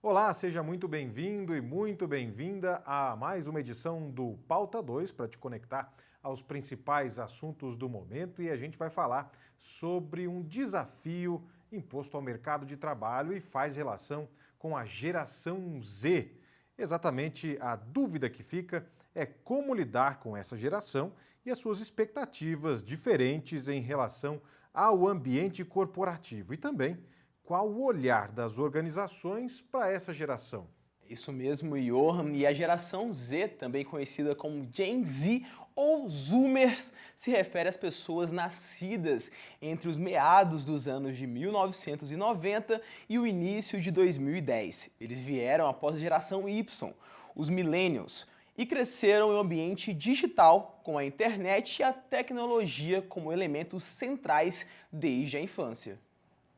Olá, seja muito bem-vindo e muito bem-vinda a mais uma edição do Pauta 2 para te conectar aos principais assuntos do momento, e a gente vai falar sobre um desafio imposto ao mercado de trabalho e faz relação com a geração Z. Exatamente, a dúvida que fica é como lidar com essa geração e as suas expectativas diferentes em relação ao ambiente corporativo e também qual o olhar das organizações para essa geração. Isso mesmo, Johan. E a geração Z, também conhecida como Gen Z ou Zoomers, se refere às pessoas nascidas entre os meados dos anos de 1990 e o início de 2010. Eles vieram após a geração Y, os Millennials, e cresceram em um ambiente digital, com a internet e a tecnologia como elementos centrais desde a infância.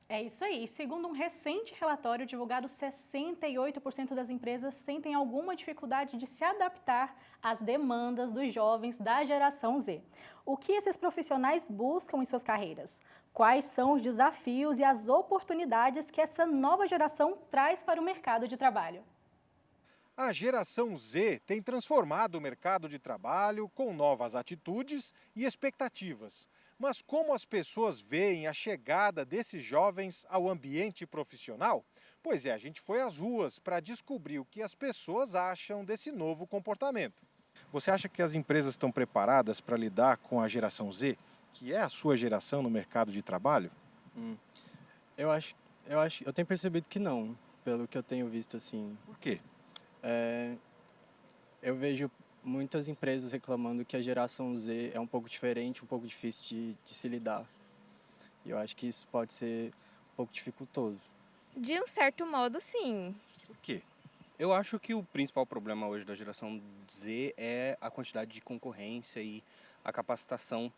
É isso aí. Segundo um recente relatório divulgado, 68% das empresas sentem alguma dificuldade de se adaptar às demandas dos jovens da geração Z. O que esses profissionais buscam em suas carreiras? Quais são os desafios e as oportunidades que essa nova geração traz para o mercado de trabalho? A geração Z tem transformado o mercado de trabalho com novas atitudes e expectativas. Mas como as pessoas veem a chegada desses jovens ao ambiente profissional? Pois é, a gente foi às ruas para descobrir o que as pessoas acham desse novo comportamento. Você acha que as empresas estão preparadas para lidar com a geração Z, que é a sua geração no mercado de trabalho? Eu acho, eu tenho percebido que não, pelo que eu tenho visto assim. Por quê? Eu vejo muitas empresas reclamando que a geração Z é um pouco diferente, um pouco difícil de se lidar. E eu acho que isso pode ser um pouco dificultoso. De um certo modo, sim. Por quê? Eu acho que o principal problema hoje da geração Z é a quantidade de concorrência e a capacitação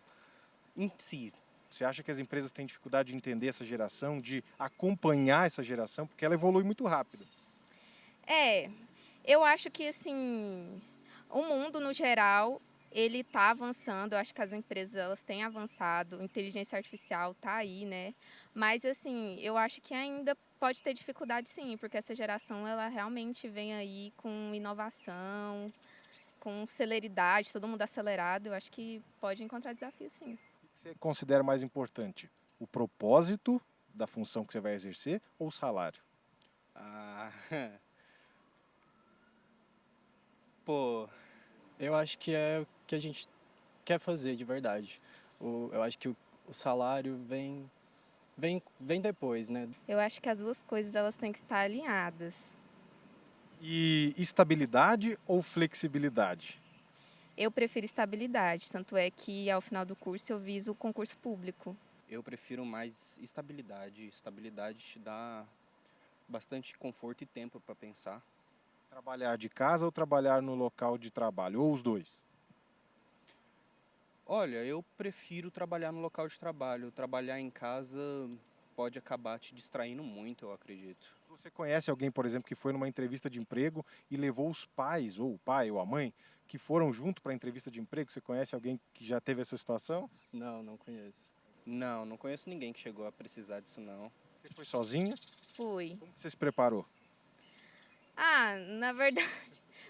em si. Você acha que as empresas têm dificuldade de entender essa geração, de acompanhar essa geração, porque ela evolui muito rápido? Eu acho que, assim, o mundo, no geral, ele está avançando. Eu acho que as empresas elas têm avançado, a inteligência artificial está aí, né? Mas, assim, eu acho que ainda pode ter dificuldade, sim, porque essa geração, ela realmente vem aí com inovação, com celeridade, todo mundo acelerado. Eu acho que pode encontrar desafio, sim. O que você considera mais importante? O propósito da função que você vai exercer ou o salário? Ah, pô, Eu acho que é o que a gente quer fazer de verdade. Eu acho que o salário vem depois, né? Eu acho que as duas coisas elas têm que estar alinhadas. E estabilidade ou flexibilidade? Eu prefiro estabilidade, tanto é que ao final do curso eu viso o concurso público. eu prefiro mais estabilidade. Estabilidade te dá bastante conforto e tempo para pensar. Trabalhar de casa ou trabalhar no local de trabalho? Ou os dois? Olha, eu prefiro trabalhar no local de trabalho. Trabalhar em casa pode acabar te distraindo muito, eu acredito. Você conhece alguém, por exemplo, que foi numa entrevista de emprego e levou os pais, ou o pai ou a mãe, que foram junto para a entrevista de emprego? Você conhece alguém que já teve essa situação? Não conheço. Não conheço ninguém que chegou a precisar disso, não. Você foi sozinha? Fui. Como você se preparou? Na verdade,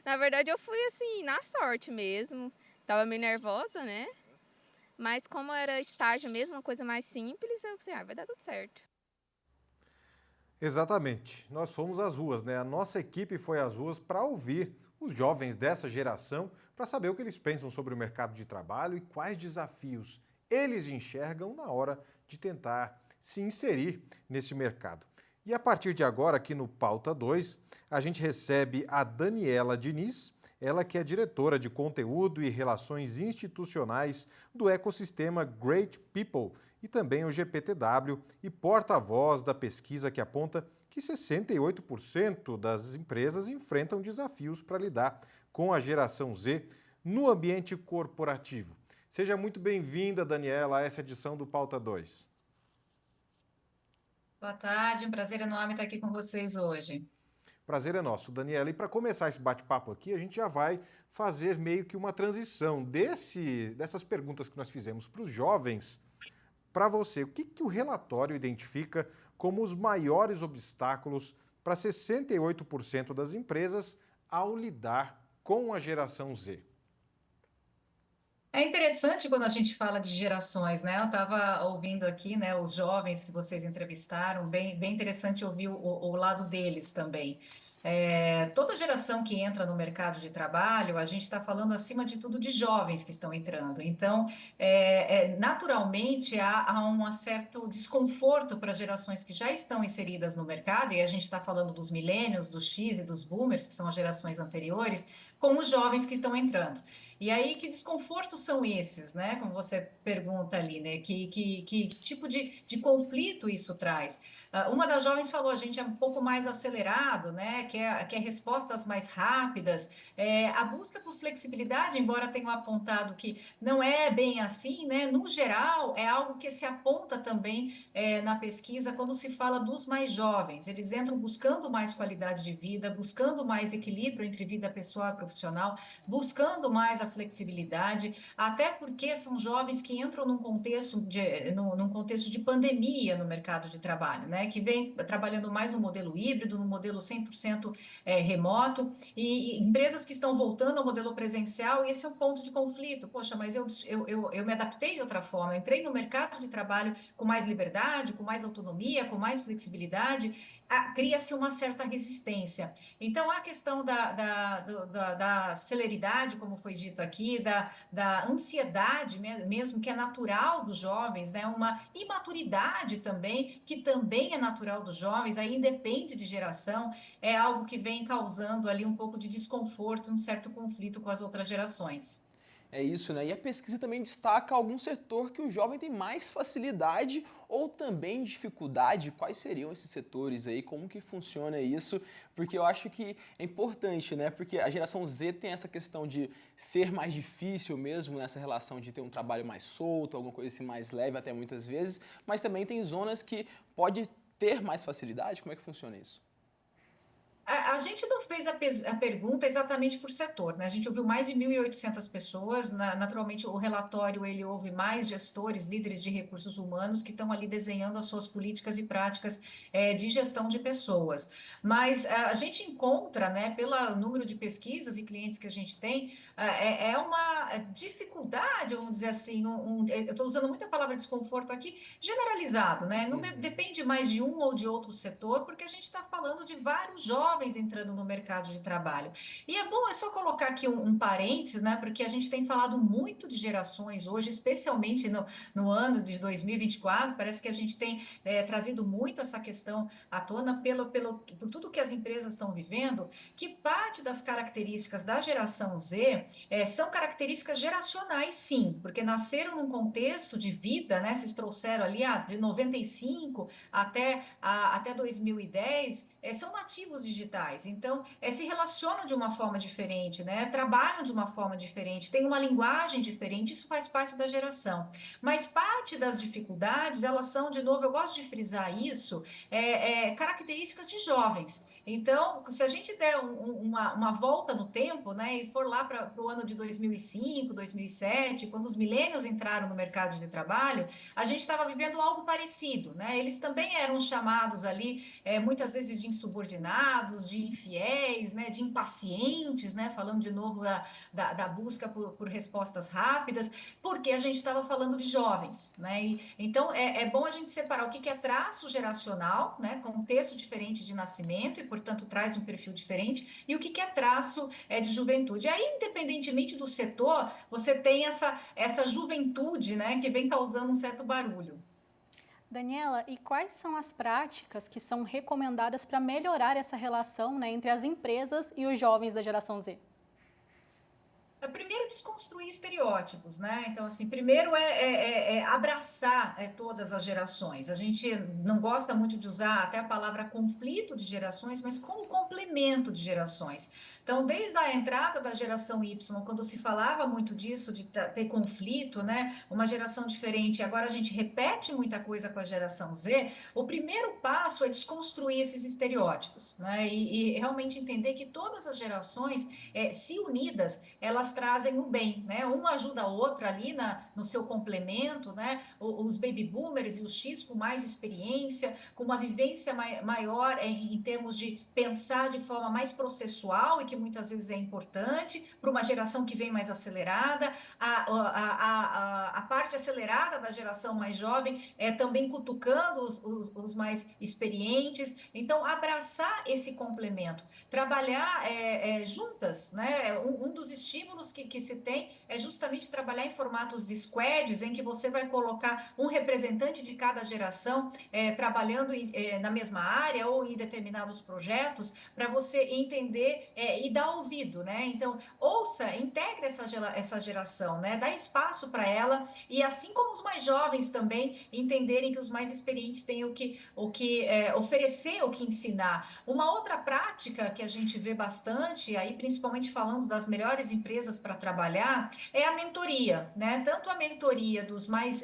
na verdade eu fui assim, na sorte mesmo. Tava meio nervosa, né? Mas como era estágio mesmo, uma coisa mais simples, eu pensei, vai dar tudo certo. Exatamente. Nós fomos às ruas, né? A nossa equipe foi às ruas para ouvir os jovens dessa geração, para saber o que eles pensam sobre o mercado de trabalho e quais desafios eles enxergam na hora de tentar se inserir nesse mercado. E a partir de agora, aqui no Pauta 2, a gente recebe a Daniela Diniz, ela que é diretora de conteúdo e relações institucionais do ecossistema Great People e também o GPTW e porta-voz da pesquisa que aponta que 68% das empresas enfrentam desafios para lidar com a geração Z no ambiente corporativo. Seja muito bem-vinda, Daniela, a essa edição do Pauta 2. Boa tarde, um prazer enorme estar aqui com vocês hoje. Prazer é nosso, Daniela. E para começar esse bate-papo aqui, a gente já vai fazer meio que uma transição dessas perguntas que nós fizemos para os jovens. Para você, o que o relatório identifica como os maiores obstáculos para 68% das empresas ao lidar com a geração Z. É interessante quando a gente fala de gerações, né? Eu estava ouvindo aqui, né, os jovens que vocês entrevistaram, bem interessante ouvir o lado deles também. Toda geração que entra no mercado de trabalho, a gente está falando acima de tudo de jovens que estão entrando. Então, naturalmente, há um certo desconforto para as gerações que já estão inseridas no mercado, e a gente está falando dos millennials, dos X e dos boomers, que são as gerações anteriores, com os jovens que estão entrando. E aí, que desconfortos são esses, né? Como você pergunta ali, né? Que tipo de conflito isso traz? Uma das jovens falou, a gente é um pouco mais acelerado, né? Quer respostas mais rápidas. A busca por flexibilidade, embora tenham apontado que não é bem assim, né? No geral, é algo que se aponta também na pesquisa quando se fala dos mais jovens. Eles entram buscando mais qualidade de vida, buscando mais equilíbrio entre vida pessoal e profissional, buscando mais a flexibilidade, até porque são jovens que entram num contexto de pandemia no mercado de trabalho, né? Que vem trabalhando mais no modelo híbrido, no modelo 100% remoto, e empresas que estão voltando ao modelo presencial, e esse é um ponto de conflito. Poxa, mas eu me adaptei de outra forma, eu entrei no mercado de trabalho com mais liberdade, com mais autonomia, com mais flexibilidade, cria-se uma certa resistência. Então, a questão da celeridade, como foi dito aqui, da ansiedade mesmo, que é natural dos jovens, né? Uma imaturidade também, que também é natural dos jovens, aí independe de geração, é algo que vem causando ali um pouco de desconforto, um certo conflito com as outras gerações. É isso, né? E a pesquisa também destaca algum setor que o jovem tem mais facilidade ou também dificuldade. Quais seriam esses setores aí? Como que funciona isso? Porque eu acho que é importante, né? Porque a geração Z tem essa questão de ser mais difícil mesmo nessa relação de ter um trabalho mais solto, alguma coisa assim mais leve até muitas vezes, mas também tem zonas que pode ter mais facilidade. Como é que funciona isso? A gente não fez a pergunta exatamente por setor, né? A gente ouviu mais de 1.800 pessoas. Naturalmente, o relatório ele ouve mais gestores, líderes de recursos humanos que estão ali desenhando as suas políticas e práticas de gestão de pessoas. Mas a gente encontra, né, pelo número de pesquisas e clientes que a gente tem, uma dificuldade, vamos dizer assim, eu estou usando muito a palavra desconforto aqui, generalizado, né? Não depende mais de um ou de outro setor, porque a gente está falando de vários jovens entrando no mercado de trabalho. E é só colocar aqui um parênteses, né? Porque a gente tem falado muito de gerações hoje, especialmente no ano de 2024, parece que a gente tem trazido muito essa questão à tona por tudo que as empresas estão vivendo, que parte das características da geração Z são características geracionais, sim, porque nasceram num contexto de vida, né? Vocês trouxeram ali de 95 até 2010, são nativos digitais, então se relacionam de uma forma diferente, né? Trabalham de uma forma diferente, têm uma linguagem diferente, isso faz parte da geração. Mas parte das dificuldades, elas são, de novo, eu gosto de frisar isso, características de jovens. Então, se a gente der uma volta no tempo, né, e for lá para o ano de 2005, 2007, quando os millennials entraram no mercado de trabalho, a gente estava vivendo algo parecido, né? Eles também eram chamados ali, muitas vezes de insubordinados, de infiéis, né, de impacientes, né, falando de novo da busca por respostas rápidas, porque a gente estava falando de jovens, né? Então, é bom a gente separar o que é traço geracional, né, contexto diferente de nascimento e, portanto, traz um perfil diferente, e o que é traço de juventude. Aí, independentemente do setor, você tem essa juventude, né, que vem causando um certo barulho. Daniela, e quais são as práticas que são recomendadas para melhorar essa relação, né, entre as empresas e os jovens da geração Z? Primeiro, desconstruir estereótipos, né? Então, assim, primeiro abraçar todas as gerações. A gente não gosta muito de usar até a palavra conflito de gerações, mas como complemento de gerações. Então, desde a entrada da geração Y, quando se falava muito disso, de ter conflito, né, uma geração diferente, agora a gente repete muita coisa com a geração Z, o primeiro passo é desconstruir esses estereótipos, né, e realmente entender que todas as gerações, se unidas, elas trazem o bem, né, uma ajuda a outra ali no seu complemento, né, os baby boomers e os X com mais experiência, com uma vivência maior em termos de pensar de forma mais processual e que muitas vezes é importante para uma geração que vem mais acelerada, a parte acelerada da geração mais jovem também cutucando os mais experientes. Então, abraçar esse complemento, trabalhar juntas, né? Um dos estímulos que se tem é justamente trabalhar em formatos de squads, em que você vai colocar um representante de cada geração trabalhando na mesma área ou em determinados projetos, para você entender e dar ouvido, né? Então, ouça, integre essa geração, né? Dá espaço para ela e assim como os mais jovens também entenderem que os mais experientes têm o que oferecer, o que ensinar. Uma outra prática que a gente vê bastante, aí principalmente falando das melhores empresas para trabalhar, é a mentoria, né? Tanto a mentoria dos mais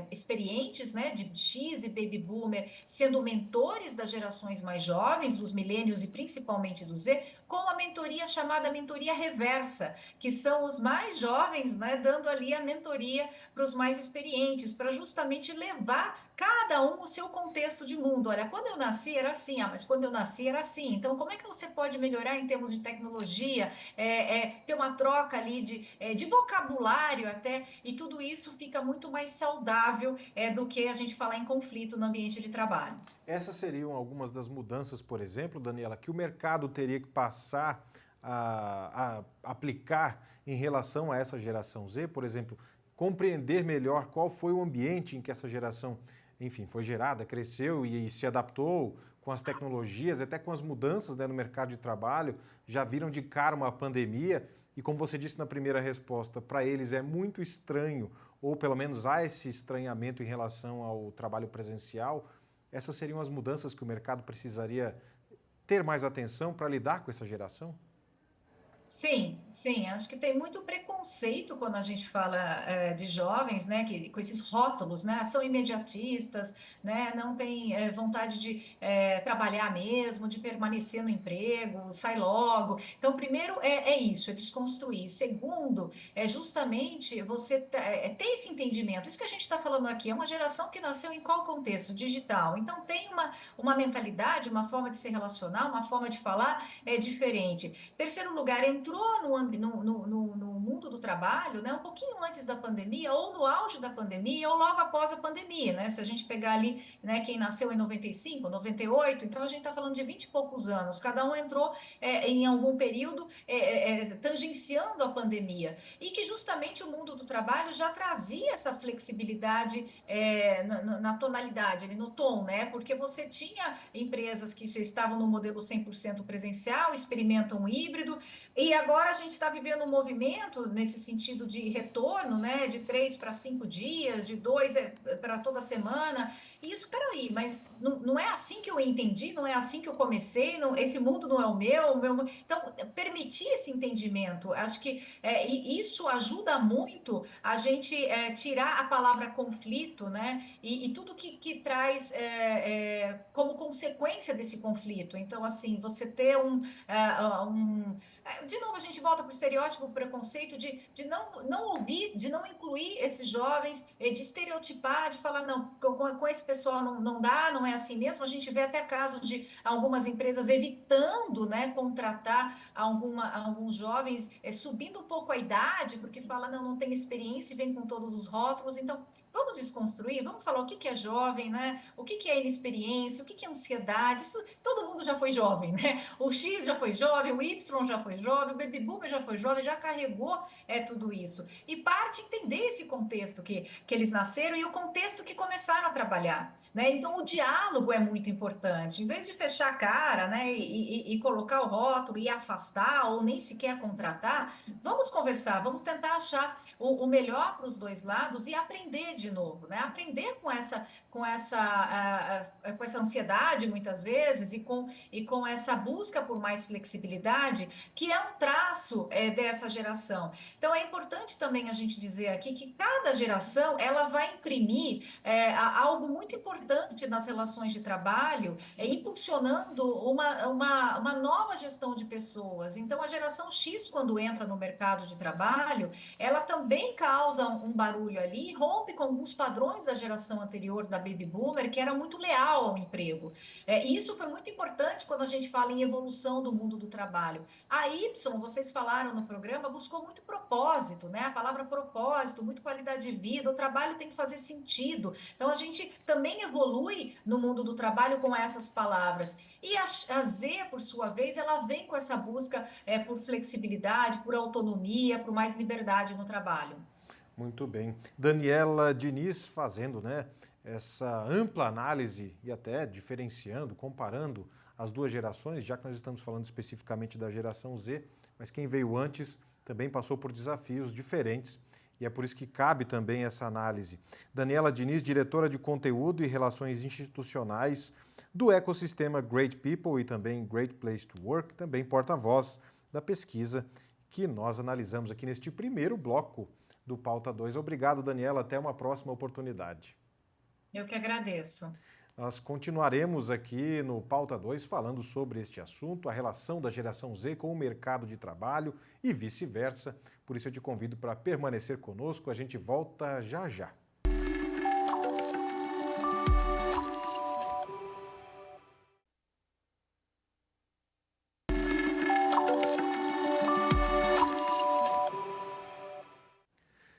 experientes, né? De X e Baby Boomer, sendo mentores das gerações mais jovens, dos milênios e principalmente do Z, com a mentoria chamada mentoria reversa, que são os mais jovens, né, dando ali a mentoria para os mais experientes, para justamente levar cada um o seu contexto de mundo. Olha, quando eu nasci era assim, mas quando eu nasci era assim. Então, como é que você pode melhorar em termos de tecnologia, ter uma troca ali de vocabulário até, e tudo isso fica muito mais saudável do que a gente falar em conflito no ambiente de trabalho. Essas seriam algumas das mudanças, por exemplo, Daniela, que o mercado teria que passar a aplicar em relação a essa geração Z, por exemplo, compreender melhor qual foi o ambiente em que essa geração, enfim, foi gerada, cresceu e se adaptou com as tecnologias, até com as mudanças, né, no mercado de trabalho, já viram de cara uma pandemia e, como você disse na primeira resposta, para eles é muito estranho, ou pelo menos há esse estranhamento em relação ao trabalho presencial. Essas seriam as mudanças que o mercado precisaria ter mais atenção para lidar com essa geração? Sim, sim, acho que tem muito preconceito quando a gente fala de jovens, né, com esses rótulos, né, são imediatistas, né, não tem vontade de trabalhar mesmo, de permanecer no emprego, sai logo. Então, primeiro é isso, é desconstruir. Segundo, é justamente você ter esse entendimento. Isso que a gente está falando aqui é uma geração que nasceu em qual contexto? Digital. Então, tem uma mentalidade, uma forma de se relacionar, uma forma de falar diferente. Terceiro lugar, entrou no mundo do trabalho, né, um pouquinho antes da pandemia, ou no auge da pandemia, ou logo após a pandemia, né? Se a gente pegar ali, né, quem nasceu em 95, 98, então a gente está falando de 20 e poucos anos, cada um entrou em algum período tangenciando a pandemia, e que justamente o mundo do trabalho já trazia essa flexibilidade na tonalidade, ali no tom, né? Porque você tinha empresas que já estavam no modelo 100% presencial, experimentam um híbrido, e agora a gente está vivendo um movimento nesse sentido de retorno, né, de 3 para 5 dias, de 2 para toda semana. E isso, peraí, mas não é assim que eu entendi, não é assim que eu comecei, esse mundo não é o meu. Então, permitir esse entendimento, acho que isso ajuda muito a gente tirar a palavra conflito, né, e tudo que traz como consequência desse conflito. Então, assim, você ter de novo, a gente volta para o estereótipo, o preconceito de não ouvir, de não incluir esses jovens, de estereotipar, de falar, não, com esse pessoal não dá, não é assim mesmo. A gente vê até casos de algumas empresas evitando, né, contratar alguns jovens, subindo um pouco a idade, porque fala, não tem experiência e vem com todos os rótulos. Então, vamos desconstruir, vamos falar o que é jovem, né? O que é inexperiência, o que é ansiedade. Isso, todo mundo já foi jovem, né? O X já foi jovem, o Y já foi jovem, o Baby Boomer já foi jovem, já carregou tudo isso. E parte entender esse contexto que eles nasceram e o contexto que começaram a trabalhar, né? Então, o diálogo é muito importante. Em vez de fechar a cara, né, e colocar o rótulo e afastar ou nem sequer contratar, vamos conversar, vamos tentar achar o melhor para os dois lados e aprender de novo, né? Aprender com essa ansiedade, muitas vezes, e com essa busca por mais flexibilidade, que é um traço dessa geração. Então, é importante também a gente dizer aqui que cada geração, ela vai imprimir algo muito importante nas relações de trabalho, impulsionando uma nova gestão de pessoas. Então, a geração X, quando entra no mercado de trabalho, ela também causa um barulho ali, rompe com alguns padrões da geração anterior, da Baby Boomer, que era muito leal ao emprego. E isso foi muito importante quando a gente fala em evolução do mundo do trabalho. A Y, vocês falaram no programa, buscou muito propósito, né? A palavra propósito, muito qualidade de vida, o trabalho tem que fazer sentido. Então, a gente também evolui no mundo do trabalho com essas palavras. E a Z, por sua vez, ela vem com essa busca por flexibilidade, por autonomia, por mais liberdade no trabalho. Muito bem. Daniela Diniz fazendo, né, essa ampla análise e até diferenciando, comparando as duas gerações, já que nós estamos falando especificamente da geração Z, mas quem veio antes também passou por desafios diferentes e é por isso que cabe também essa análise. Daniela Diniz, diretora de conteúdo e relações institucionais do ecossistema Great People e também Great Place to Work, também porta-voz da pesquisa que nós analisamos aqui neste primeiro bloco do Pauta 2. Obrigado, Daniela. Até uma próxima oportunidade. Eu que agradeço. Nós continuaremos aqui no Pauta 2 falando sobre este assunto, a relação da geração Z com o mercado de trabalho e vice-versa. Por isso eu te convido para permanecer conosco. A gente volta já já.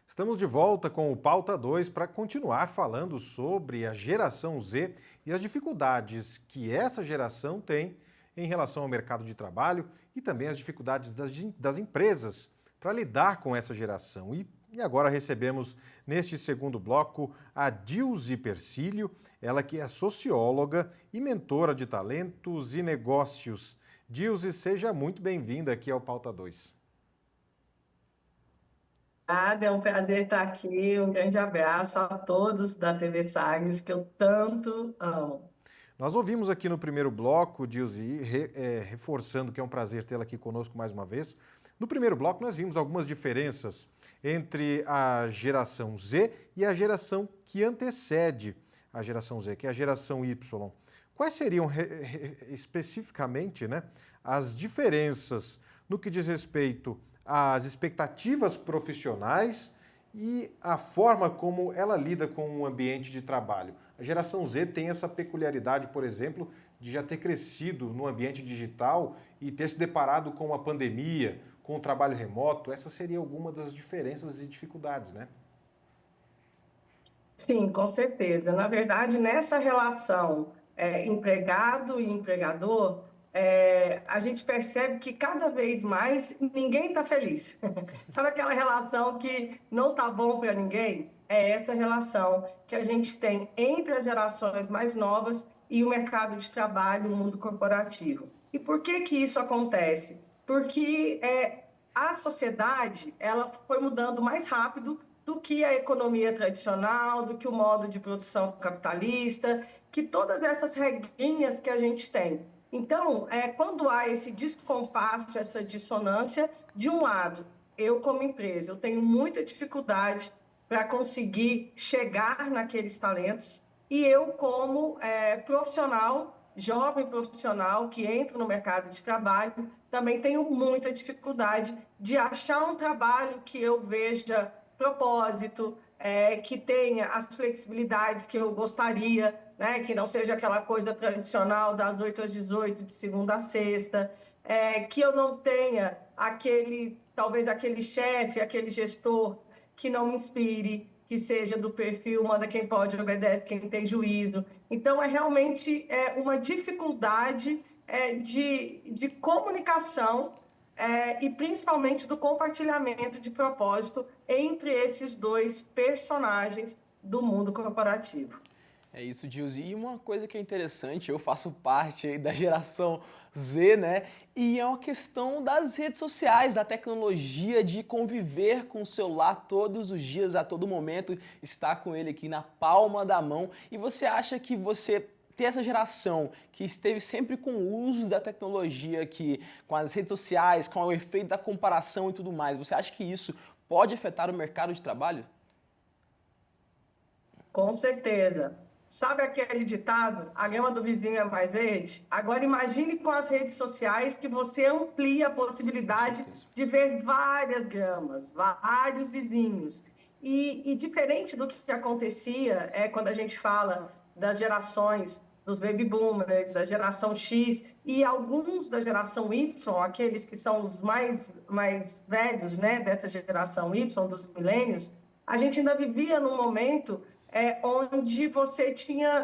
Estamos de volta com o Pauta 2 para continuar falando sobre a geração Z e as dificuldades que essa geração tem em relação ao mercado de trabalho e também as dificuldades das empresas para lidar com essa geração. E agora recebemos neste segundo bloco a Dilze Persílio, ela que é socióloga e mentora de talentos e negócios. Dilze, seja muito bem-vinda aqui ao Pauta 2. É um prazer estar aqui. Um grande abraço a todos da TV Sagres, que eu tanto amo. Nós ouvimos aqui no primeiro bloco, Dilze, reforçando que é um prazer tê-la aqui conosco mais uma vez. No primeiro bloco, nós vimos algumas diferenças entre a geração Z e a geração que antecede a geração Z, que é a geração Y. Quais seriam especificamente, né, as diferenças no que diz respeito às expectativas profissionais e a forma como ela lida com o ambiente de trabalho? A geração Z tem essa peculiaridade, por exemplo, de já ter crescido no ambiente digital e ter se deparado com a pandemia, com o trabalho remoto. Essa seria alguma das diferenças e dificuldades, né? Sim, com certeza. Na verdade, nessa relação empregado e empregador, a gente percebe que cada vez mais ninguém está feliz. Sabe aquela relação que não está bom para ninguém? É essa relação que a gente tem entre as gerações mais novas e o mercado de trabalho, o mundo corporativo. E por que que isso acontece? Porque a sociedade ela foi mudando mais rápido do que a economia tradicional, do que o modo de produção capitalista, que todas essas regrinhas que a gente tem. Então, quando há esse descompasso, essa dissonância, de um lado, eu como empresa, eu tenho muita dificuldade para conseguir chegar naqueles talentos, e eu como profissional, jovem profissional que entra no mercado de trabalho, também tenho muita dificuldade de achar um trabalho que eu veja propósito, que tenha as flexibilidades que eu gostaria, né? Que não seja aquela coisa tradicional das 8 às 18, de segunda a sexta, que eu não tenha talvez aquele chefe, aquele gestor que não me inspire, que seja do perfil manda quem pode, obedece quem tem juízo. Então, realmente uma dificuldade de comunicação e principalmente do compartilhamento de propósito entre esses dois personagens do mundo corporativo. É isso, Gilze. E uma coisa que é interessante, eu faço parte aí da geração Z, né? E é uma questão das redes sociais, da tecnologia, de conviver com o celular todos os dias, a todo momento, estar com ele aqui na palma da mão. E você acha que você ter essa geração que esteve sempre com o uso da tecnologia, que com as redes sociais, com o efeito da comparação e tudo mais, você acha que isso pode afetar o mercado de trabalho? Com certeza. Sabe aquele ditado, a grama do vizinho é mais verde? Agora imagine com as redes sociais que você amplia a possibilidade de ver várias gramas, vários vizinhos. E diferente do que acontecia quando a gente fala das gerações dos baby boomers, da geração X e alguns da geração Y, aqueles que são os mais velhos, né, dessa geração Y, dos milênios, a gente ainda vivia num momento onde você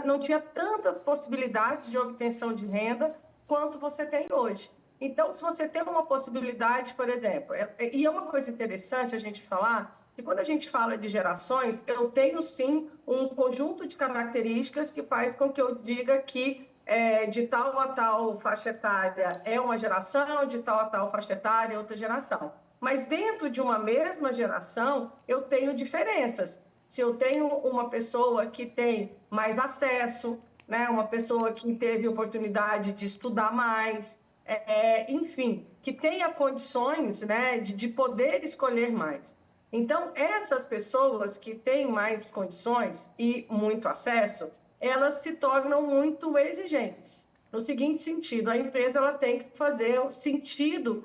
não tinha tantas possibilidades de obtenção de renda quanto você tem hoje. Então, se você tem uma possibilidade, por exemplo, e é uma coisa interessante a gente falar, que quando a gente fala de gerações, eu tenho sim um conjunto de características que faz com que eu diga que de tal a tal faixa etária é uma geração, de tal a tal faixa etária é outra geração. Mas dentro de uma mesma geração, eu tenho diferenças. Se eu tenho uma pessoa que tem mais acesso, né, uma pessoa que teve oportunidade de estudar mais, enfim, que tenha condições, né, de poder escolher mais. Então, essas pessoas que têm mais condições e muito acesso, elas se tornam muito exigentes. No seguinte sentido, a empresa ela tem que fazer sentido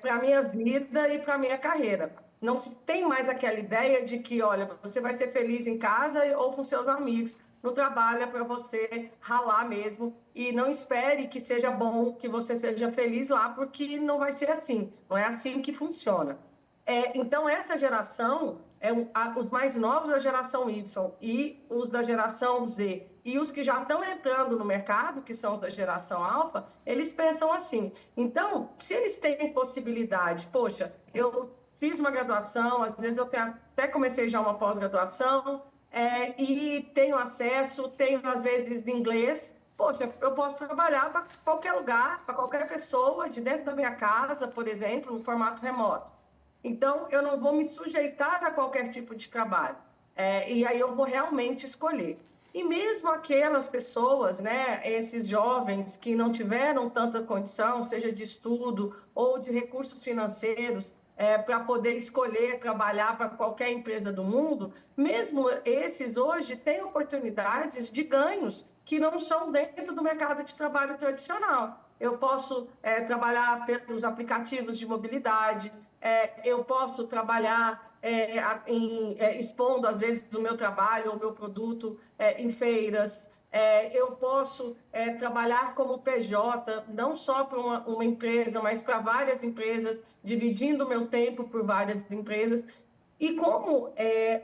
para a minha vida e para a minha carreira. Não se tem mais aquela ideia de que, olha, você vai ser feliz em casa ou com seus amigos. No trabalho é para você ralar mesmo e não espere que seja bom, que você seja feliz lá, porque não vai ser assim. Não é assim que funciona. Então, essa geração, os mais novos da geração Y e os da geração Z, e os que já estão entrando no mercado, que são da geração alfa, eles pensam assim. Então, se eles têm possibilidade, poxa, eu fiz uma graduação, às vezes eu até comecei já uma pós-graduação, e tenho acesso, tenho às vezes inglês, poxa, eu posso trabalhar para qualquer lugar, para qualquer pessoa, de dentro da minha casa, por exemplo, no formato remoto. Então, eu não vou me sujeitar a qualquer tipo de trabalho. E aí eu vou realmente escolher. E mesmo aquelas pessoas, né, esses jovens que não tiveram tanta condição, seja de estudo ou de recursos financeiros, para poder escolher trabalhar para qualquer empresa do mundo, mesmo esses hoje têm oportunidades de ganhos que não são dentro do mercado de trabalho tradicional. Eu posso trabalhar pelos aplicativos de mobilidade, eu posso trabalhar expondo, às vezes, o meu trabalho, o meu produto em feiras. Eu posso trabalhar como PJ, não só para uma empresa, mas para várias empresas, dividindo o meu tempo por várias empresas. E como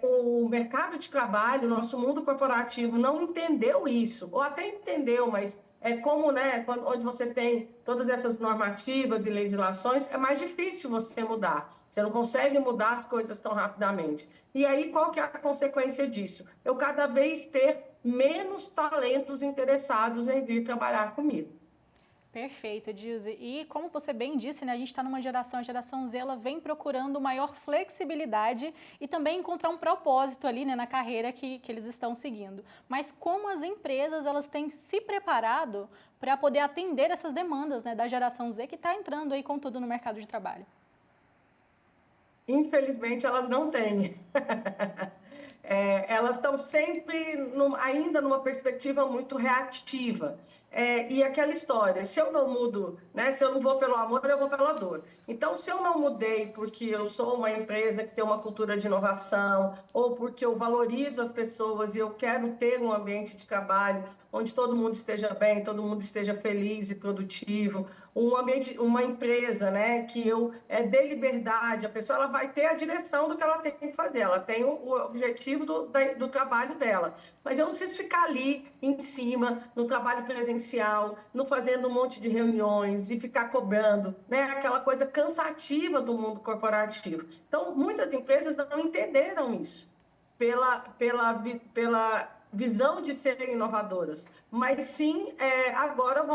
o mercado de trabalho, nosso mundo corporativo não entendeu isso, ou até entendeu, mas como, né, onde você tem todas essas normativas e legislações, é mais difícil você mudar. Você não consegue mudar as coisas tão rapidamente. E aí, qual que é a consequência disso? Eu cada vez ter menos talentos interessados em vir trabalhar comigo. Perfeito, Gilze. E como você bem disse, né, a gente está numa geração, a geração Z, ela vem procurando maior flexibilidade e também encontrar um propósito ali, né, na carreira que eles estão seguindo. Mas como as empresas elas têm se preparado para poder atender essas demandas, né, da geração Z que está entrando aí com tudo no mercado de trabalho? Infelizmente, elas não têm. Elas estão sempre ainda numa perspectiva muito reativa. E aquela história, se eu não mudo, né, se eu não vou pelo amor, eu vou pela dor. Então, se eu não mudei porque eu sou uma empresa que tem uma cultura de inovação, ou porque eu valorizo as pessoas e eu quero ter um ambiente de trabalho onde todo mundo esteja bem, todo mundo esteja feliz e produtivo, uma empresa, né, que eu dê liberdade, a pessoa ela vai ter a direção do que ela tem que fazer, ela tem o objetivo do trabalho dela, mas eu não preciso ficar ali em cima, no trabalho presencial, no fazendo um monte de reuniões e ficar cobrando, né, aquela coisa cansativa do mundo corporativo. Então, muitas empresas não entenderam isso, pela visão de serem inovadoras, mas sim, agora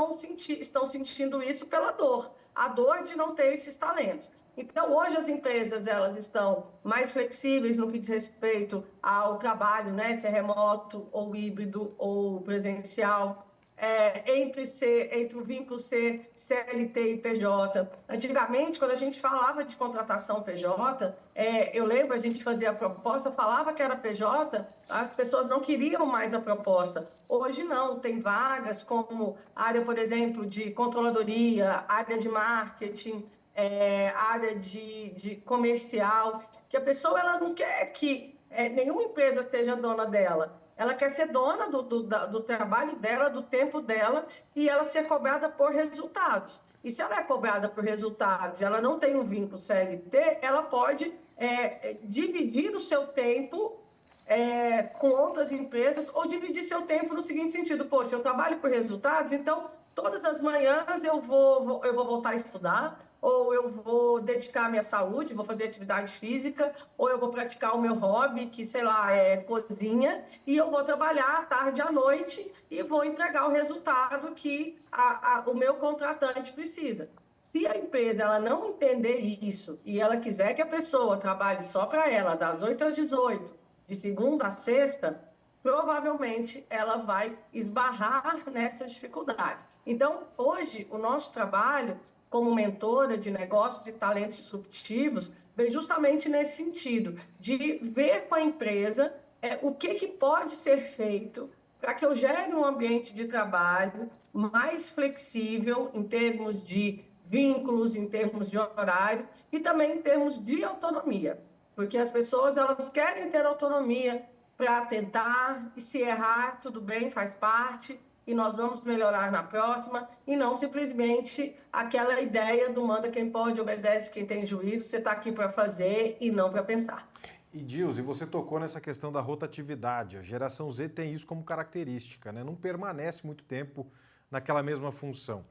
estão sentindo isso pela dor, a dor de não ter esses talentos. Então, hoje as empresas elas estão mais flexíveis no que diz respeito ao trabalho, né, se é remoto ou híbrido ou presencial, entre o vínculo ser CLT e PJ. Antigamente, quando a gente falava de contratação PJ, eu lembro, a gente fazia a proposta, falava que era PJ, as pessoas não queriam mais a proposta. Hoje não, tem vagas como área, por exemplo, de controladoria, área de marketing, área de comercial, que a pessoa ela não quer que nenhuma empresa seja dona dela. Ela quer ser dona do trabalho dela, do tempo dela, e ela ser cobrada por resultados. E se ela é cobrada por resultados, ela não tem um vínculo CLT, ela pode dividir o seu tempo com outras empresas, ou dividir seu tempo no seguinte sentido: poxa, eu trabalho por resultados, então todas as manhãs eu vou voltar a estudar, ou eu vou dedicar à minha saúde, vou fazer atividade física, ou eu vou praticar o meu hobby, que, sei lá, é cozinha, e eu vou trabalhar à tarde e à noite e vou entregar o resultado que o meu contratante precisa. Se a empresa ela não entender isso e ela quiser que a pessoa trabalhe só para ela, das 8 às 18, de segunda a sexta, provavelmente ela vai esbarrar nessas dificuldades. Então, hoje, o nosso trabalho como mentora de negócios e talentos disruptivos vem justamente nesse sentido, de ver com a empresa o que pode ser feito para que eu gere um ambiente de trabalho mais flexível em termos de vínculos, em termos de horário e também em termos de autonomia, porque as pessoas elas querem ter autonomia para tentar, e se errar, tudo bem, faz parte, e nós vamos melhorar na próxima, e não simplesmente aquela ideia do manda quem pode, obedece quem tem juízo, você está aqui para fazer e não para pensar. E Dilze, você tocou nessa questão da rotatividade. A geração Z tem isso como característica, né? Não permanece muito tempo naquela mesma função.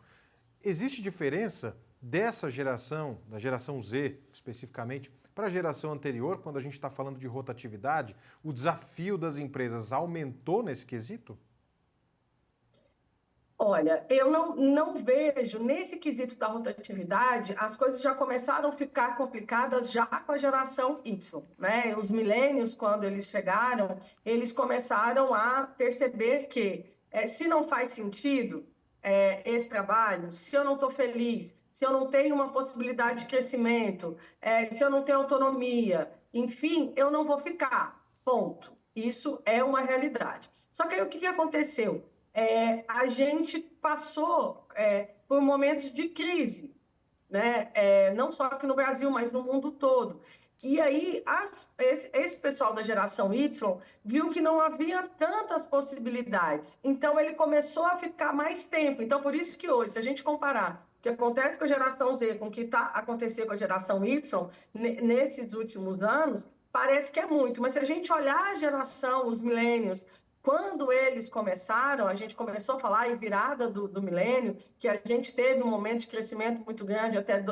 Existe diferença dessa geração, da geração Z especificamente, para a geração anterior, quando a gente está falando de rotatividade? O desafio das empresas aumentou nesse quesito? Olha, eu não vejo, nesse quesito da rotatividade, as coisas já começaram a ficar complicadas já com a geração Y, né? Os millennials, quando eles chegaram, eles começaram a perceber que se não faz sentido esse trabalho, se eu não estou feliz, se eu não tenho uma possibilidade de crescimento, se eu não tenho autonomia, enfim, eu não vou ficar, ponto. Isso é uma realidade. Só que aí o que aconteceu? A gente passou por momentos de crise, né? Não só aqui no Brasil, mas no mundo todo. E aí, esse pessoal da geração Y viu que não havia tantas possibilidades. Então, ele começou a ficar mais tempo. Então, por isso que hoje, se a gente comparar o que acontece com a geração Z com o que está acontecendo com a geração Y nesses últimos anos, parece que é muito. Mas se a gente olhar a geração, os millennials, quando eles começaram, a gente começou a falar em virada do milênio, que a gente teve um momento de crescimento muito grande até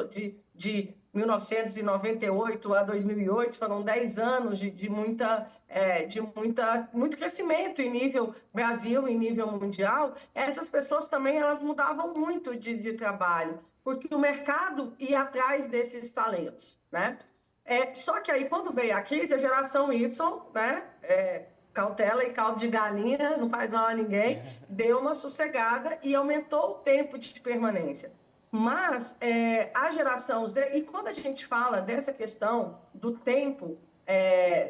de 1998 a 2008, foram 10 anos de muito crescimento em nível Brasil, em nível mundial. Essas pessoas também elas mudavam muito de trabalho, porque o mercado ia atrás desses talentos, né? Só que aí, quando veio a crise, a geração Y, né? Cautela e caldo de galinha, não faz mal a ninguém, deu uma sossegada e aumentou o tempo de permanência. Mas a geração Z, e quando a gente fala dessa questão do tempo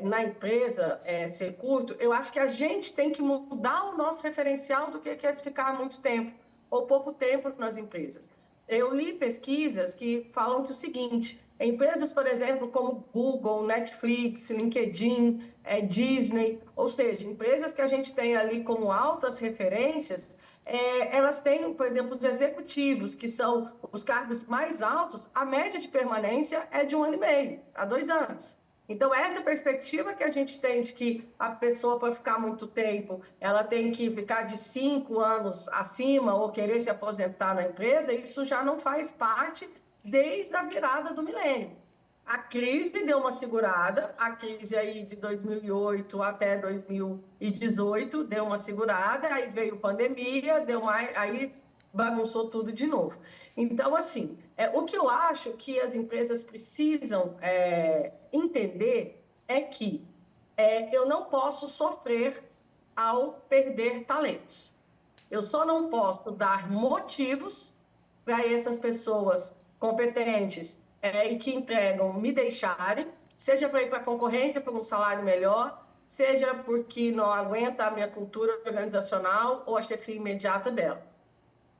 na empresa ser curto, eu acho que a gente tem que mudar o nosso referencial do que é ficar muito tempo ou pouco tempo nas empresas. Eu li pesquisas que falam que o seguinte: empresas, por exemplo, como Google, Netflix, LinkedIn, Disney, ou seja, empresas que a gente tem ali como altas referências, elas têm, por exemplo, os executivos, que são os cargos mais altos, a média de permanência é de 1 ano e meio, a 2 anos. Então, essa perspectiva que a gente tem de que a pessoa, para ficar muito tempo, ela tem que ficar de 5 anos acima ou querer se aposentar na empresa, isso já não faz parte desde a virada do milênio. A crise deu uma segurada, a crise aí de 2008 até 2018 deu uma segurada, aí veio pandemia, aí bagunçou tudo de novo. Então, assim, o que eu acho que as empresas precisam entender é que eu não posso sofrer ao perder talentos. Eu só não posso dar motivos para essas pessoas competentes e que entregam me deixarem, seja para ir para a concorrência por um salário melhor, seja porque não aguenta a minha cultura organizacional ou a chefia imediata dela.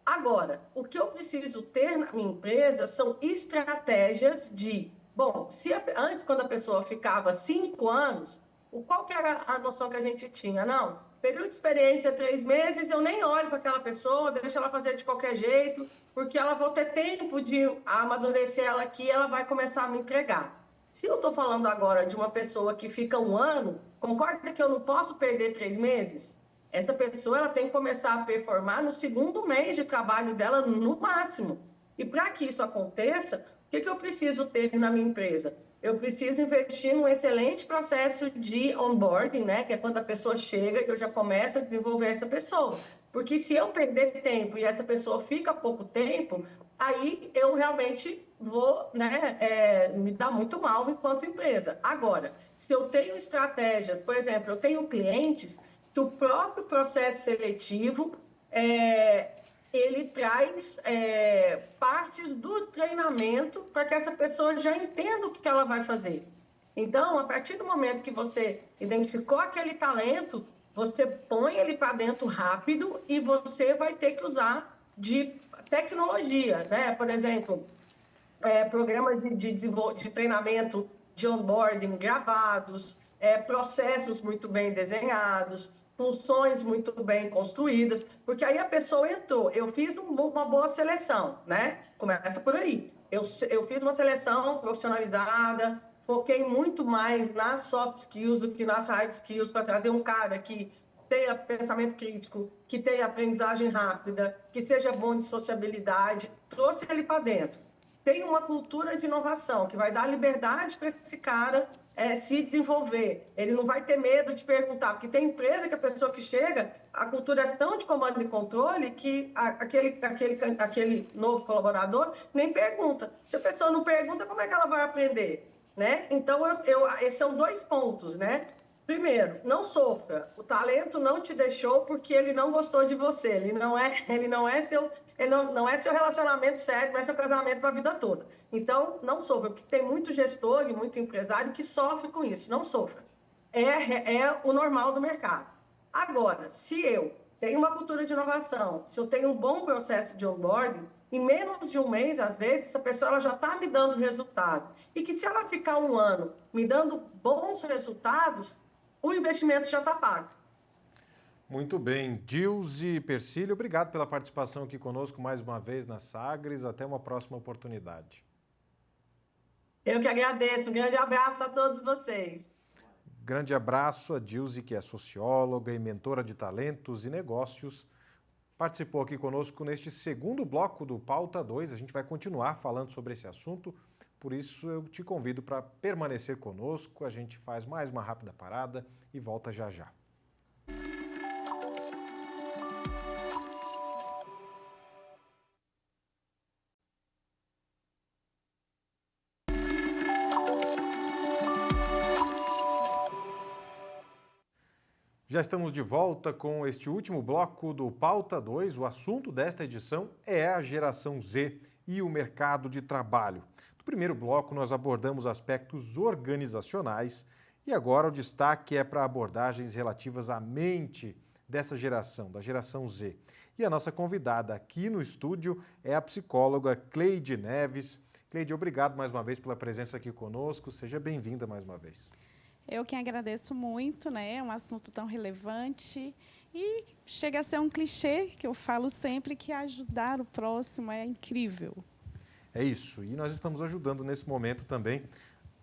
Agora, o que eu preciso ter na minha empresa são estratégias de... Bom, antes, quando a pessoa ficava 5 anos, qual que era a noção que a gente tinha? Não, período de experiência 3 meses, eu nem olho para aquela pessoa, deixo ela fazer de qualquer jeito, porque ela vai ter tempo de amadurecer ela aqui, ela vai começar a me entregar. Se eu estou falando agora de uma pessoa que fica 1 ano, concorda que eu não posso perder 3 meses? Essa pessoa ela tem que começar a performar no 2º mês de trabalho dela, no máximo. E para que isso aconteça, o que eu preciso ter na minha empresa? Eu preciso investir num excelente processo de onboarding, né? Que é quando a pessoa chega e eu já começo a desenvolver essa pessoa. Porque se eu perder tempo e essa pessoa fica pouco tempo, aí eu realmente vou, né, me dar muito mal enquanto empresa. Agora, se eu tenho estratégias, por exemplo, eu tenho clientes que o próprio processo seletivo, ele traz partes do treinamento para que essa pessoa já entenda o que ela vai fazer. Então, a partir do momento que você identificou aquele talento, você põe ele para dentro rápido e você vai ter que usar de tecnologia, né? Por exemplo, programas de treinamento de onboarding gravados, processos muito bem desenhados, funções muito bem construídas, porque aí a pessoa entrou, eu fiz uma boa seleção, né? Começa por aí. Eu fiz uma seleção profissionalizada, foquei muito mais nas soft skills do que nas hard skills para trazer um cara que tenha pensamento crítico, que tenha aprendizagem rápida, que seja bom de sociabilidade, trouxe ele para dentro. Tem uma cultura de inovação que vai dar liberdade para esse cara se desenvolver. Ele não vai ter medo de perguntar, porque tem empresa que a pessoa que chega, a cultura é tão de comando e controle que aquele novo colaborador nem pergunta. Se a pessoa não pergunta, como é que ela vai aprender? Né? Então, esses são 2 pontos, né? Primeiro, não sofra. O talento não te deixou porque ele não gostou de você. Ele não é seu relacionamento sério, não é seu casamento para a vida toda. Então, não sofra, porque tem muito gestor e muito empresário que sofre com isso. Não sofra. É o normal do mercado. Agora, se eu tenho uma cultura de inovação, se eu tenho um bom processo de onboarding, em menos de 1 mês, às vezes, essa pessoa ela já está me dando resultado. E que se ela ficar 1 ano me dando bons resultados, o investimento já está pago. Muito bem. Dilze Persílio, obrigado pela participação aqui conosco mais uma vez na Sagres. Até uma próxima oportunidade. Eu que agradeço. Um grande abraço a todos vocês. Grande abraço a Dilze, que é socióloga e mentora de talentos e negócios. Participou aqui conosco neste 2º bloco do Pauta 2. A gente vai continuar falando sobre esse assunto. Por isso, eu te convido para permanecer conosco. A gente faz mais uma rápida parada e volta já já. Já estamos de volta com este último bloco do Pauta 2. O assunto desta edição é a geração Z e o mercado de trabalho. No primeiro bloco, nós abordamos aspectos organizacionais e agora o destaque é para abordagens relativas à mente dessa geração, da geração Z. E a nossa convidada aqui no estúdio é a psicóloga Cleide Neves. Cleide, obrigado mais uma vez pela presença aqui conosco. Seja bem-vinda mais uma vez. Eu que agradeço muito, né? É um assunto tão relevante e chega a ser um clichê que eu falo sempre que ajudar o próximo é incrível. É isso. E nós estamos ajudando nesse momento também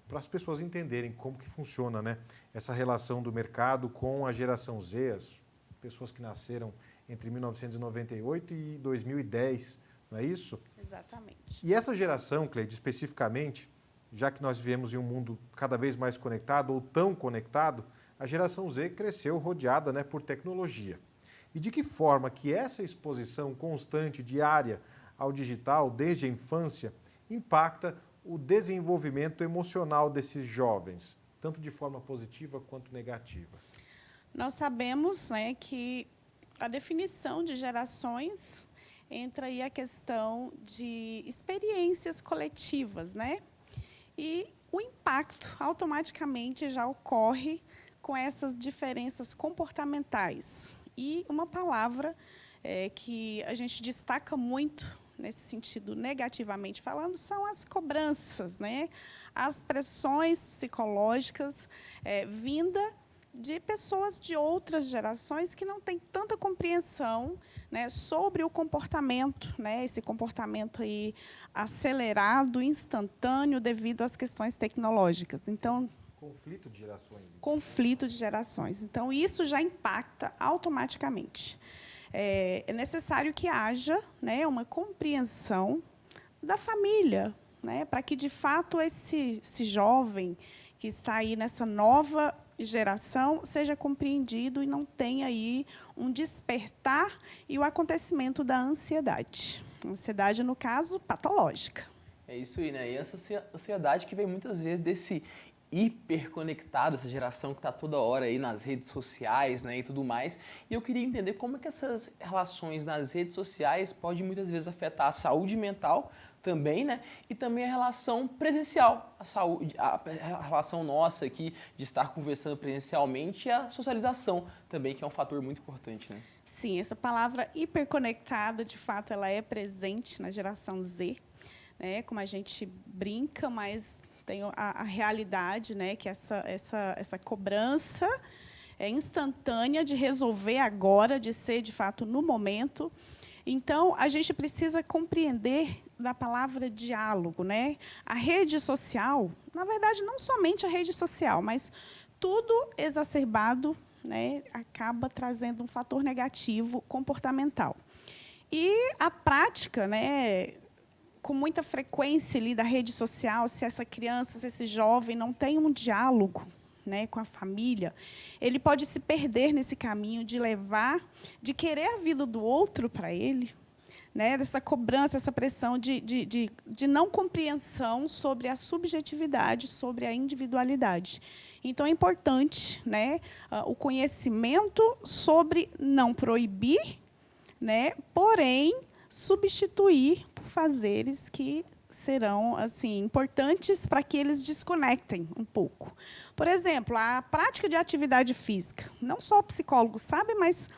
para as pessoas entenderem como que funciona, né? Essa relação do mercado com a geração Z, as pessoas que nasceram entre 1998 e 2010, não é isso? Exatamente. E essa geração, Cleide, especificamente, já que nós vivemos em um mundo cada vez mais conectado ou tão conectado, a geração Z cresceu rodeada, né, por tecnologia. E de que forma que essa exposição constante, diária, ao digital, desde a infância, impacta o desenvolvimento emocional desses jovens, tanto de forma positiva quanto negativa? Nós sabemos, né, que a definição de gerações entra aí a questão de experiências coletivas, né? E o impacto automaticamente já ocorre com essas diferenças comportamentais. E uma palavra que a gente destaca muito nesse sentido, negativamente falando, são as cobranças, né? As pressões psicológicas vinda de pessoas de outras gerações que não têm tanta compreensão, né, sobre o comportamento, né, esse comportamento aí acelerado, instantâneo, devido às questões tecnológicas. Então, conflito de gerações. Conflito de gerações. Então, isso já impacta automaticamente. É necessário que haja, né, uma compreensão da família, né, para que, de fato, esse jovem que está aí nessa nova geração seja compreendido e não tenha aí um despertar e o acontecimento da ansiedade. Ansiedade, no caso, patológica. É isso aí, né? E essa ansiedade que vem muitas vezes desse hiperconectado, essa geração que está toda hora aí nas redes sociais, né, e tudo mais. E eu queria entender como é que essas relações nas redes sociais podem muitas vezes afetar a saúde mental também, né, e também a relação presencial, a saúde, a relação nossa aqui de estar conversando presencialmente e a socialização também, que é um fator muito importante, né? Sim, essa palavra hiperconectada, de fato, ela é presente na geração Z, né, como a gente brinca, mas tem a realidade, né, que essa cobrança é instantânea de resolver agora, de ser, de fato, no momento. Então, a gente precisa compreender da palavra diálogo, né? A rede social, na verdade, não somente a rede social, mas tudo exacerbado, né, acaba trazendo um fator negativo comportamental. E a prática, né, com muita frequência ali da rede social, se essa criança, se esse jovem não tem um diálogo, né, com a família, ele pode se perder nesse caminho de levar, de querer a vida do outro para ele, né, dessa cobrança, essa pressão de não compreensão sobre a subjetividade, sobre a individualidade. Então, é importante, né, o conhecimento sobre não proibir, né, porém, substituir por fazeres que serão assim importantes para que eles desconectem um pouco. Por exemplo, a prática de atividade física. Não só o psicólogo sabe, mas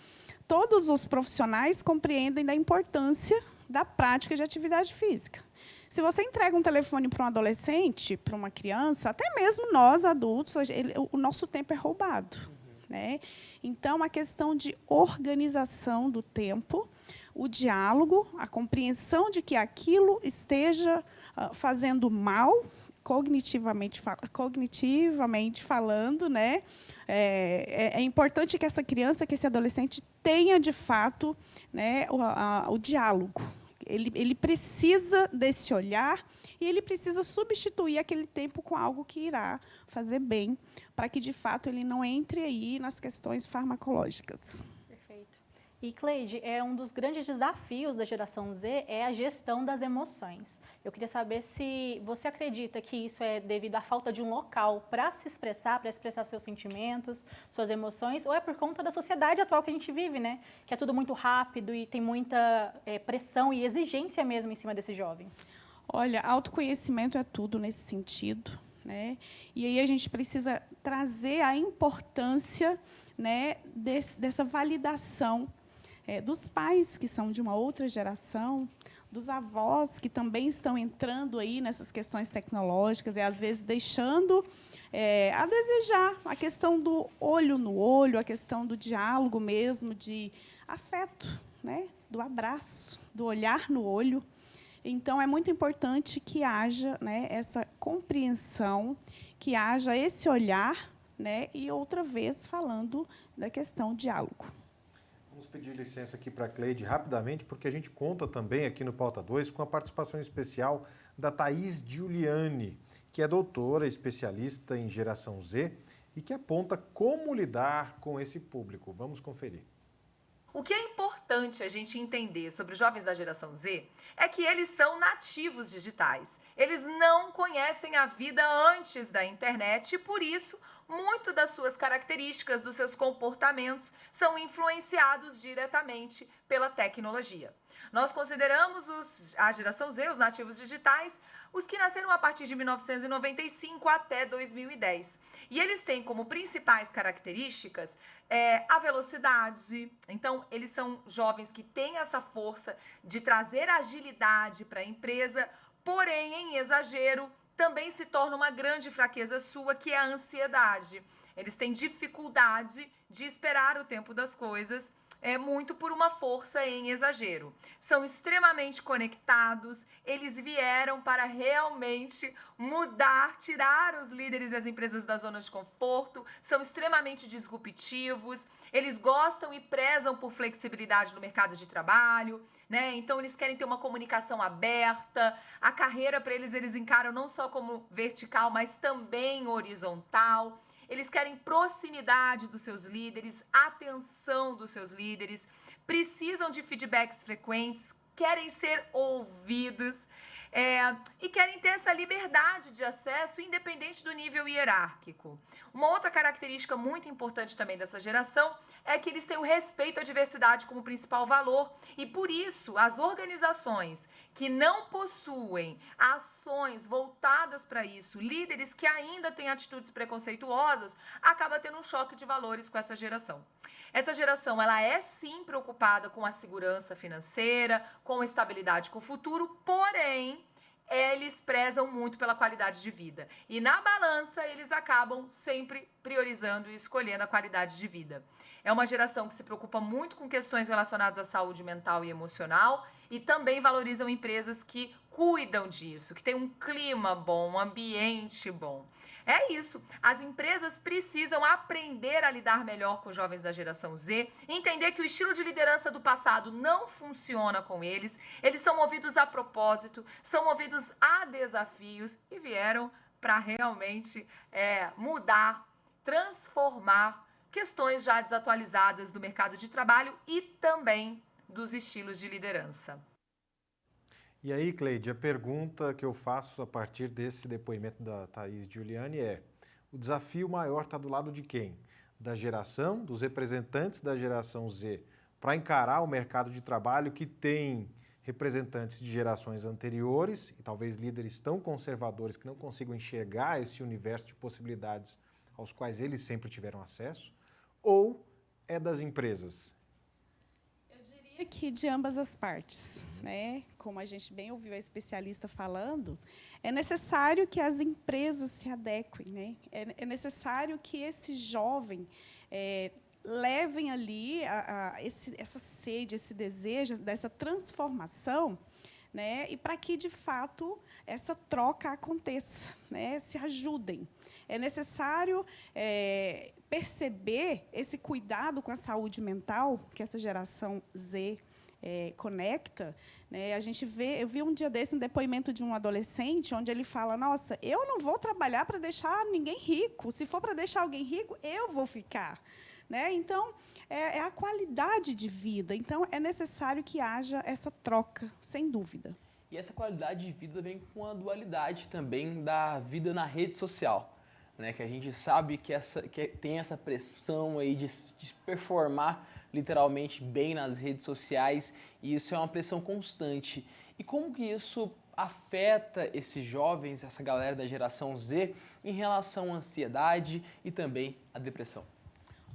todos os profissionais compreendem da importância da prática de atividade física. Se você entrega um telefone para um adolescente, para uma criança, até mesmo nós, adultos, o nosso tempo é roubado. Né? Então, a questão de organização do tempo, o diálogo, a compreensão de que aquilo esteja fazendo mal, cognitivamente falando, né? É importante que essa criança, que esse adolescente tenha, de fato, né, o diálogo. Ele precisa desse olhar e ele precisa substituir aquele tempo com algo que irá fazer bem, para que, de fato, ele não entre aí nas questões farmacológicas. Perfeito. E, Cleide, um dos grandes desafios da geração Z é a gestão das emoções. Eu queria saber se você acredita que isso é devido à falta de um local para se expressar, para expressar seus sentimentos, suas emoções, ou é por conta da sociedade atual que a gente vive, né? Que é tudo muito rápido e tem muita pressão e exigência mesmo em cima desses jovens. Olha, autoconhecimento é tudo nesse sentido, né? E aí a gente precisa trazer a importância, né, dessa validação dos pais que são de uma outra geração, dos avós que também estão entrando aí nessas questões tecnológicas e às vezes deixando a desejar a questão do olho no olho, a questão do diálogo mesmo, de afeto, né, do abraço, do olhar no olho. Então, é muito importante que haja, né, essa compreensão, que haja esse olhar, né, e outra vez falando da questão diálogo. Vamos pedir licença aqui para a Cleide rapidamente, porque a gente conta também aqui no Pauta 2 com a participação especial da Thaís Giuliani, que é doutora, especialista em geração Z e que aponta como lidar com esse público. Vamos conferir. O que é importante a gente entender sobre os jovens da geração Z é que eles são nativos digitais. Eles não conhecem a vida antes da internet e, por isso, muito das suas características, dos seus comportamentos, são influenciados diretamente pela tecnologia. Nós consideramos a geração Z, os nativos digitais, os que nasceram a partir de 1995 até 2010. E eles têm como principais características a velocidade. Então, eles são jovens que têm essa força de trazer agilidade para a empresa, porém, em exagero, também se torna uma grande fraqueza sua, que é a ansiedade. Eles têm dificuldade de esperar o tempo das coisas, muito por uma força em exagero. São extremamente conectados, eles vieram para realmente mudar, tirar os líderes e as empresas da zona de conforto, são extremamente disruptivos, eles gostam e prezam por flexibilidade no mercado de trabalho, né? Então eles querem ter uma comunicação aberta, a carreira para eles encaram não só como vertical, mas também horizontal. Eles querem proximidade dos seus líderes, atenção dos seus líderes, precisam de feedbacks frequentes, querem ser ouvidos e querem ter essa liberdade de acesso independente do nível hierárquico. Uma outra característica muito importante também dessa geração é que eles têm o respeito à diversidade como principal valor e, por isso, as organizações que não possuem ações voltadas para isso, líderes que ainda têm atitudes preconceituosas, acaba tendo um choque de valores com essa geração. Essa geração, ela é sim preocupada com a segurança financeira, com a estabilidade com o futuro, porém, eles prezam muito pela qualidade de vida. E na balança, eles acabam sempre priorizando e escolhendo a qualidade de vida. É uma geração que se preocupa muito com questões relacionadas à saúde mental e emocional e também valorizam empresas que cuidam disso, que tem um clima bom, um ambiente bom. É isso, as empresas precisam aprender a lidar melhor com os jovens da geração Z, entender que o estilo de liderança do passado não funciona com eles, eles são movidos a propósito, são movidos a desafios e vieram para realmente mudar, transformar questões já desatualizadas do mercado de trabalho e também dos estilos de liderança. E aí, Cleide, a pergunta que eu faço a partir desse depoimento da Thaís Giuliani é: o desafio maior está do lado de quem? Da geração, dos representantes da geração Z, para encarar o mercado de trabalho que tem representantes de gerações anteriores e talvez líderes tão conservadores que não consigam enxergar esse universo de possibilidades aos quais eles sempre tiveram acesso? Ou é das empresas? Eu diria que de ambas as partes, né? Como a gente bem ouviu a especialista falando, é necessário que as empresas se adequem, né? É necessário que esse jovem levem ali essa sede, esse desejo dessa transformação, né? E para que, de fato, essa troca aconteça, né? Se ajudem. É necessário perceber esse cuidado com a saúde mental que essa geração Z conecta, né? Eu vi um dia desse um depoimento de um adolescente onde ele fala: nossa, eu não vou trabalhar para deixar ninguém rico. Se for para deixar alguém rico, eu vou ficar, né? Então, é a qualidade de vida. Então, é necessário que haja essa troca, sem dúvida. E essa qualidade de vida vem com a dualidade também da vida na rede social, né? Que a gente sabe que tem essa pressão aí de se performar literalmente bem nas redes sociais, e isso é uma pressão constante. E como que isso afeta esses jovens, essa galera da geração Z, em relação à ansiedade e também à depressão?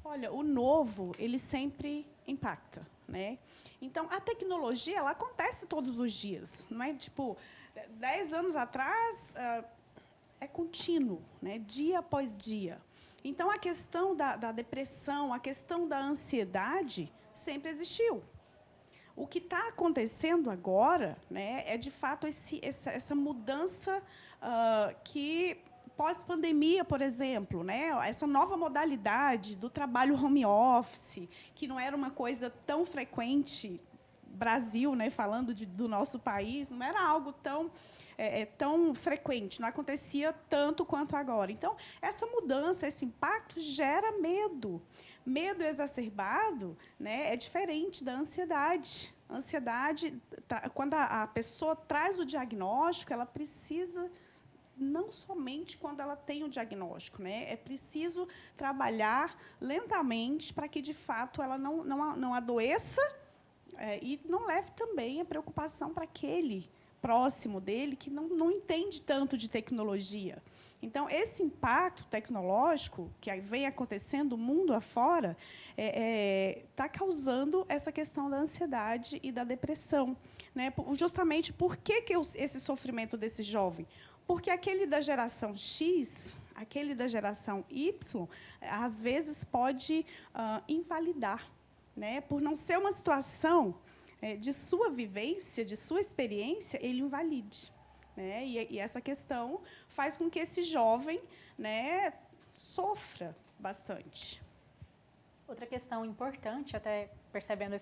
Olha, o novo, ele sempre impacta, né? Então, a tecnologia, ela acontece todos os dias, não é? Tipo, 10 anos atrás, é contínuo, né? Dia após dia. Então, a questão da depressão, a questão da ansiedade, sempre existiu. O que está acontecendo agora, né, é, de fato, essa mudança que... Pós-pandemia, por exemplo, né, essa nova modalidade do trabalho home office, que não era uma coisa tão frequente, Brasil, né, falando do nosso país, não era algo tão tão frequente, não acontecia tanto quanto agora. Então, essa mudança, esse impacto gera medo. Medo exacerbado, né, é diferente da ansiedade. A ansiedade, quando a pessoa traz o diagnóstico, ela precisa, não somente quando ela tem o diagnóstico, né, é preciso trabalhar lentamente para que, de fato, ela não adoeça e não leve também a preocupação para aquele próximo dele que não entende tanto de tecnologia. Então, esse impacto tecnológico que vem acontecendo mundo afora está causando essa questão da ansiedade e da depressão, né? Justamente por que esse sofrimento desse jovem? Porque aquele da geração X, aquele da geração Y, às vezes pode invalidar, né? Por não ser uma situação de sua vivência, de sua experiência, ele invalide. Né? E essa questão faz com que esse jovem, né, sofra bastante. Outra questão importante, até percebendo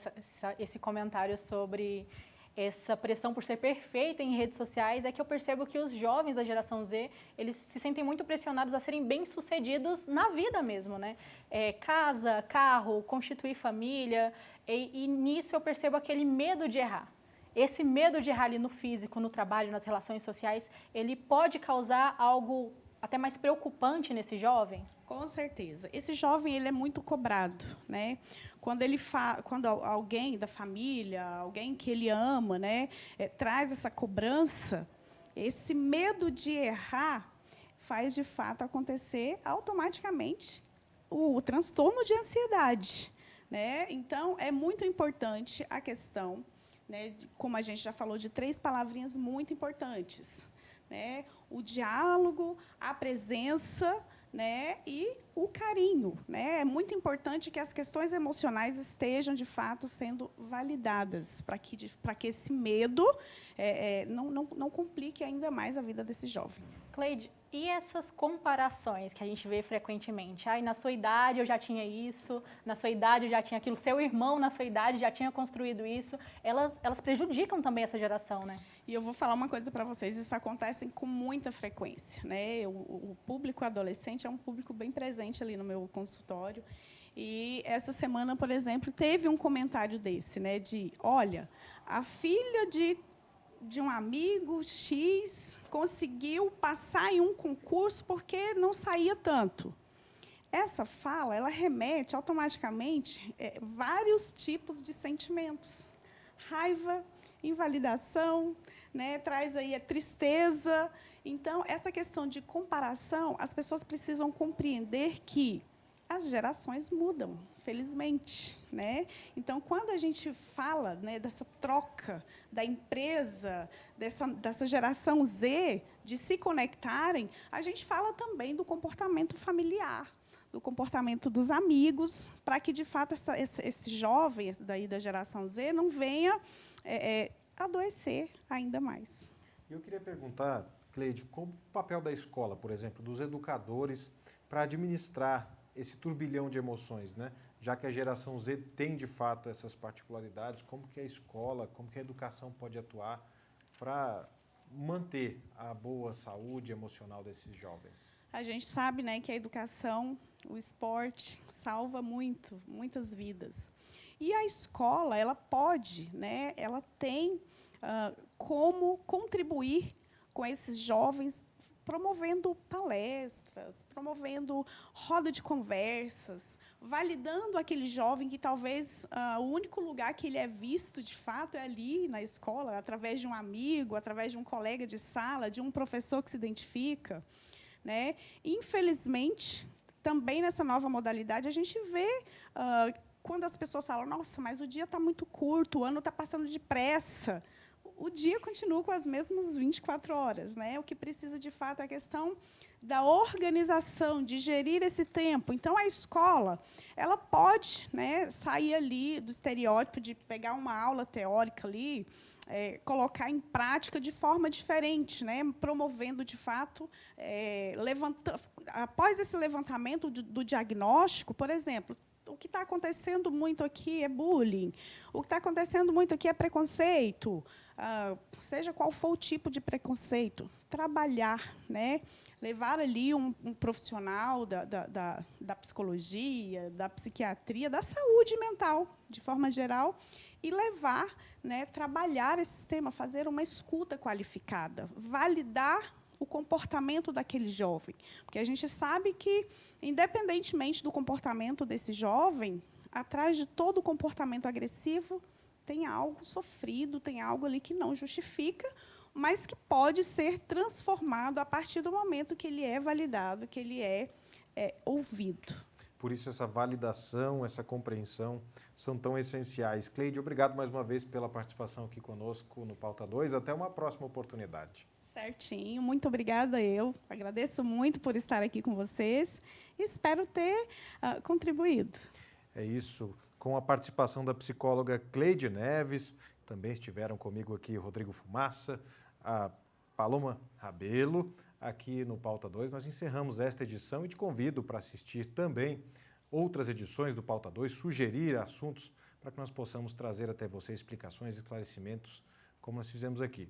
esse comentário sobre essa pressão por ser perfeito em redes sociais, é que eu percebo que os jovens da geração Z, eles se sentem muito pressionados a serem bem-sucedidos na vida mesmo, né? Casa, carro, constituir família, e nisso eu percebo aquele medo de errar. Esse medo de errar ali no físico, no trabalho, nas relações sociais, ele pode causar algo até mais preocupante nesse jovem? Com certeza. Esse jovem ele é muito cobrado, né? Quando alguém da família, alguém que ele ama, né, traz essa cobrança, esse medo de errar faz de fato acontecer automaticamente o transtorno de ansiedade, né? Então é muito importante a questão, né, como a gente já falou, de 3 palavrinhas muito importantes, né? O diálogo, a presença, né, e o carinho, né? É muito importante que as questões emocionais estejam, de fato, sendo validadas, para que esse medo não complique ainda mais a vida desse jovem. Cleide, e essas comparações que a gente vê frequentemente? Na sua idade eu já tinha isso, na sua idade eu já tinha aquilo, seu irmão na sua idade já tinha construído isso. Elas prejudicam também essa geração, né? E eu vou falar uma coisa para vocês, isso acontece com muita frequência, né? O público adolescente é um público bem presente ali no meu consultório. E essa semana, por exemplo, teve um comentário desse, né? Olha, a filha de um amigo X conseguiu passar em um concurso porque não saía tanto. Essa fala, ela remete automaticamente vários tipos de sentimentos. Raiva, invalidação, né, traz aí a tristeza. Então, essa questão de comparação, as pessoas precisam compreender que as gerações mudam, felizmente, né? Então, quando a gente fala, né, dessa troca da empresa, dessa geração Z, de se conectarem, a gente fala também do comportamento familiar, do comportamento dos amigos, para que, de fato, esse jovem daí da geração Z não venha adoecer ainda mais. Eu queria perguntar, Cleide, qual o papel da escola, por exemplo, dos educadores, para administrar esse turbilhão de emoções, né? Já que a geração Z tem, de fato, essas particularidades, como que a escola, como que a educação pode atuar para manter a boa saúde emocional desses jovens? A gente sabe, né, que a educação, o esporte, salva muitas vidas. E a escola, ela pode, né, ela tem como contribuir com esses jovens, promovendo palestras, promovendo roda de conversas, validando aquele jovem que talvez o único lugar que ele é visto, de fato, é ali na escola, através de um amigo, através de um colega de sala, de um professor que se identifica, né? Infelizmente, também nessa nova modalidade, a gente vê quando as pessoas falam, nossa, mas o dia está muito curto, o ano está passando depressa. O dia continua com as mesmas 24 horas, né? O que precisa, de fato, é a questão da organização, de gerir esse tempo. Então, a escola, ela pode, né, sair ali do estereótipo de pegar uma aula teórica ali, colocar em prática de forma diferente, né, promovendo, de fato, após esse levantamento do diagnóstico, por exemplo, o que está acontecendo muito aqui é bullying, o que está acontecendo muito aqui é preconceito, seja qual for o tipo de preconceito, trabalhar, né? Levar ali um profissional da psicologia, da psiquiatria, da saúde mental, de forma geral, e levar, né, trabalhar esse tema, fazer uma escuta qualificada, validar o comportamento daquele jovem. Porque a gente sabe que, independentemente do comportamento desse jovem, atrás de todo comportamento agressivo, tem algo sofrido, tem algo ali que não justifica, mas que pode ser transformado a partir do momento que ele é validado, que ele é ouvido. Por isso essa validação, essa compreensão são tão essenciais. Cleide, obrigado mais uma vez pela participação aqui conosco no Pauta 2. Até uma próxima oportunidade. Certinho, muito obrigada eu. Agradeço muito por estar aqui com vocês e espero ter contribuído. É isso, com a participação da psicóloga Cleide Neves, também estiveram comigo aqui Rodrigo Fumaça, a Paloma Rabelo, aqui no Pauta 2. Nós encerramos esta edição e te convido para assistir também outras edições do Pauta 2, sugerir assuntos para que nós possamos trazer até você explicações e esclarecimentos como nós fizemos aqui.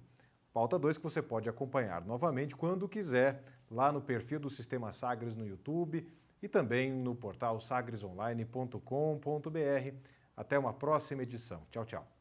Pauta 2 que você pode acompanhar novamente quando quiser, lá no perfil do Sistema Sagres no YouTube e também no portal sagresonline.com.br. Até uma próxima edição. Tchau, tchau.